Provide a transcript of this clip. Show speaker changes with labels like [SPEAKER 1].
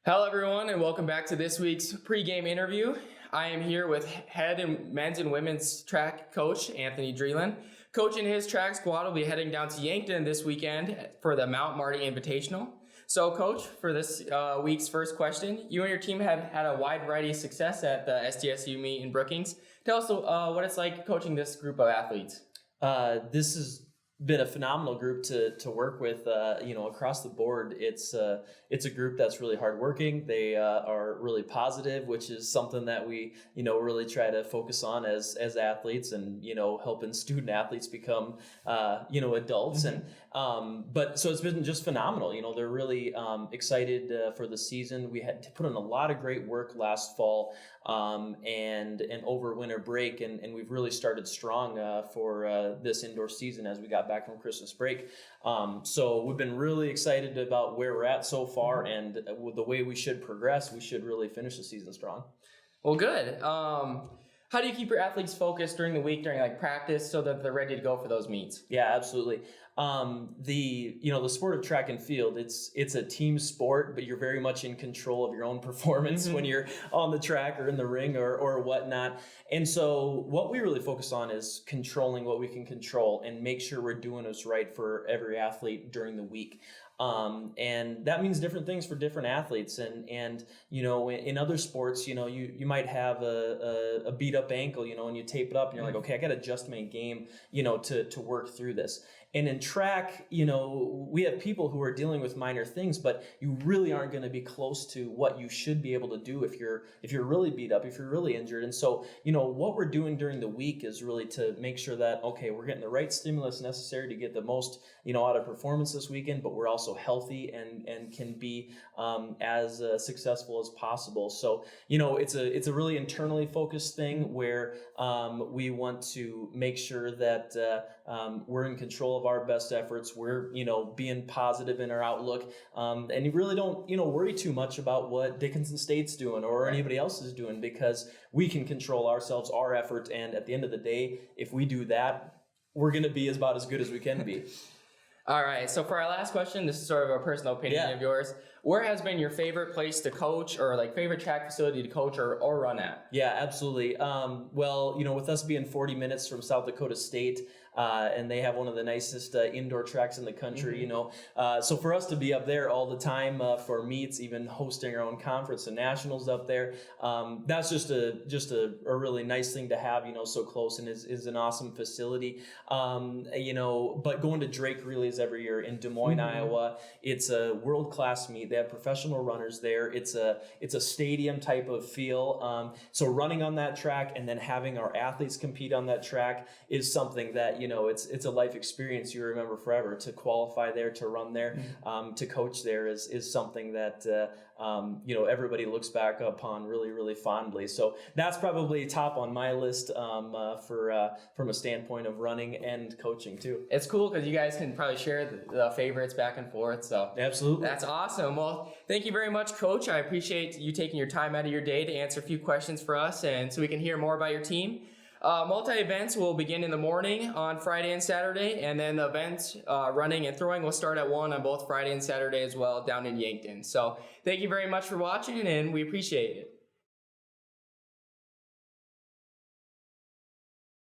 [SPEAKER 1] Hello, everyone, and welcome back to this week's pregame interview. I am here with head and men's and women's track coach Anthony Drealan. Coach and his track squad will be heading down to Yankton this weekend for the Mount Marty Invitational. So, Coach, for this week's first question, you and your team have had a wide variety of success at the SDSU meet in Brookings. Tell us what it's like coaching this group of athletes.
[SPEAKER 2] This has been a phenomenal group to work with. Across the board, it's a group that's really hardworking. They are really positive, which is something that we really try to focus on as athletes, and helping student athletes become adults.
[SPEAKER 1] Mm-hmm.
[SPEAKER 2] And but so it's been just phenomenal. They're really excited for the season. We had to put in a lot of great work last fall and over winter break, and we've really started strong for this indoor season as we got back from Christmas break. So we've been really excited about where we're at so far, and with the way we should progress, we should really finish the season strong.
[SPEAKER 1] Well, good. How do you keep your athletes focused during the week, during practice, so that they're ready to go for those meets?
[SPEAKER 2] Yeah, absolutely. The sport of track and field, it's a team sport, but you're very much in control of your own performance when you're on the track or in the ring or whatnot. And so what we really focus on is controlling what we can control and make sure we're doing what's right for every athlete during the week. And that means different things for different athletes. And in other sports, you might have a beat up ankle, and you tape it up and you're like, okay, I got to adjust my game, to work through this. And in track, we have people who are dealing with minor things, but you really aren't going to be close to what you should be able to do if you're really beat up, if you're really injured. And so, what we're doing during the week is really to make sure that, okay, we're getting the right stimulus necessary to get the most, out of performance this weekend, but we're also healthy and can be as successful as possible. So, it's a really internally focused thing where we want to make sure that we're in control of our best efforts. We're, being positive in our outlook, and you really don't, worry too much about what Dickinson State's doing or anybody else is doing, because we can control ourselves, our effort, and at the end of the day, if we do that, we're going to be about as good as we can be.
[SPEAKER 1] All right, so for our last question, this is sort of a personal opinion of yours. Where has been your favorite place to coach, or favorite track facility to coach or run at?
[SPEAKER 2] Yeah, absolutely. With us being 40 minutes from South Dakota State, and they have one of the nicest indoor tracks in the country, so for us to be up there all the time for meets, even hosting our own conference and nationals up there, that's just a really nice thing to have, so close, and is an awesome facility. But going to Drake Relays every year in Des Moines, Iowa, it's a world-class meet. They have professional runners there. It's a stadium type of feel. So running on that track and then having our athletes compete on that track is something that, it's a life experience you remember forever. To qualify there, to run there, to coach there is something that, everybody looks back upon really, really fondly. So that's probably top on my list from a standpoint of running and coaching too.
[SPEAKER 1] It's cool because you guys can probably share the favorites back and forth. So
[SPEAKER 2] absolutely.
[SPEAKER 1] That's awesome. Well, thank you very much, Coach. I appreciate you taking your time out of your day to answer a few questions for us, and so we can hear more about your team. Multi-events will begin in the morning on Friday and Saturday, and then the events, running and throwing, will start at 1 on both Friday and Saturday as well down in Yankton. So thank you very much for watching, and we appreciate it.